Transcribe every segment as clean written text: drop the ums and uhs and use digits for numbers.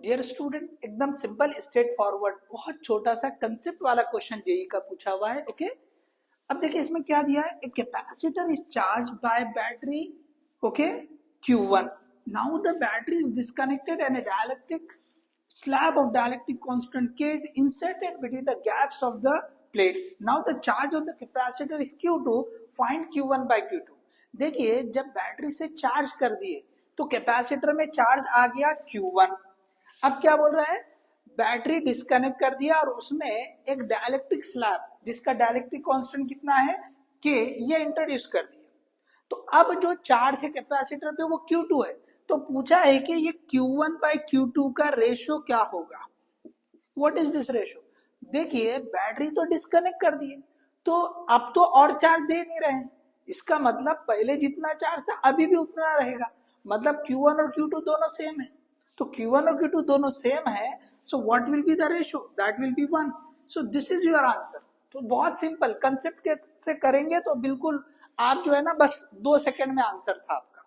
Dear student, एकदम simple straight forward, बहुत छोटा सा कंसेप्ट वाला क्वेश्चन जेई का पूछा हुआ है। ओके, अब देखिए इसमें क्या दिया है, a capacitor is charge by battery, okay, Q1. Now the battery is disconnected and a dielectric slab of dielectric constant K is inserted between the gaps of the plates. Now the charge of the capacitor is Q2. Find Q1 by Q2. देखिए जब battery से charge कर दिए तो capacitor में charge आ गया Q1। अब क्या बोल रहा है, बैटरी डिस्कनेक्ट कर दिया और उसमें एक डायलेक्ट्रिक स्लैब जिसका डायलेक्ट्रिक कांस्टेंट कितना है K, ये इंट्रोड्यूस कर दिया। तो अब जो चार्ज है कैपेसिटर पे वो Q2 है, तो पूछा है कि ये Q1 बाई Q2 का रेशियो क्या होगा। What is this ratio. देखिए बैटरी तो डिस्कनेक्ट कर दिए, तो अब तो और चार्ज दे नहीं रहे हैं, इसका मतलब पहले जितना चार्ज था अभी भी उतना रहेगा, मतलब Q1 और Q2 दोनों सेम है। तो Q1 और Q2 दोनों सेम है, so what will be the ratio, that will be 1। So this is your answer. तो बहुत सिंपल कंसेप्ट से करेंगे तो बिल्कुल आप जो है ना बस 2 सेकंड में आंसर था आपका।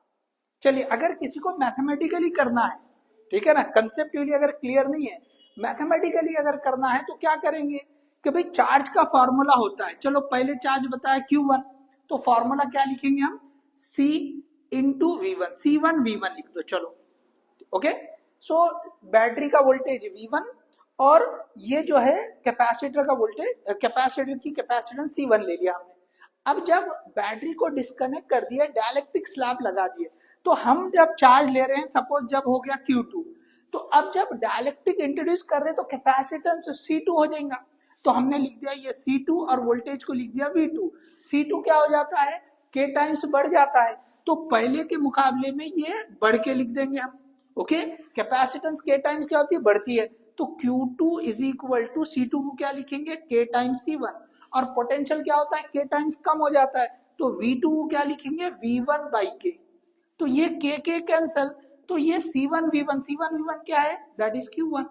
चलिए अगर किसी को मैथमेटिकली करना है, ठीक है ना, कंसेप्टुअली अगर क्लियर नहीं है, मैथमेटिकली अगर करना है तो क्या करेंगे कि भाई चार्ज का फॉर्मूला होता है। चलो पहले चार्ज बताया Q1, तो फॉर्मूला क्या लिखेंगे हम, C into V1, C1 V1 लिख दो। चलो ओके, सो बैटरी का वोल्टेज V1 और ये जो है कैपेसिटर का वोल्टेज, कैपेसिटर की कैपेसिटेंस C1 ले लिया हमने। अब जब बैटरी को डिस्कनेक्ट कर दिया, डायलेक्ट्रिक स्लैब लगा दिए, तो हम जब चार्ज ले रहे हैं, सपोज जब हो गया Q2, तो अब जब डायलेक्ट्रिक इंट्रोड्यूस कर रहे हैं तो कैपेसिटेंस C2 हो जाएगा। तो हमने लिख दिया ये C2 और वोल्टेज को लिख दिया V2। C2 क्या हो जाता है, K टाइम्स बढ़ जाता है, तो पहले के मुकाबले में ये बढ़ के लिख देंगे हम। ओके, कैपेसिटेंस K टाइम्स क्या होती है, बढ़ती है, तो Q2 is equal to C2 को क्या लिखेंगे, K टाइम्स C1। और पोटेंशियल क्या होता है, K टाइम्स कम हो जाता है, तो V2 को क्या लिखेंगे, V1 बाई K। तो ये K कैंसल, तो ये C1 V1 क्या है, दैट इज Q1।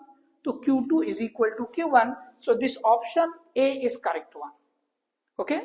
तो Q2 is equal to Q1। So this option A is correct one. Okay.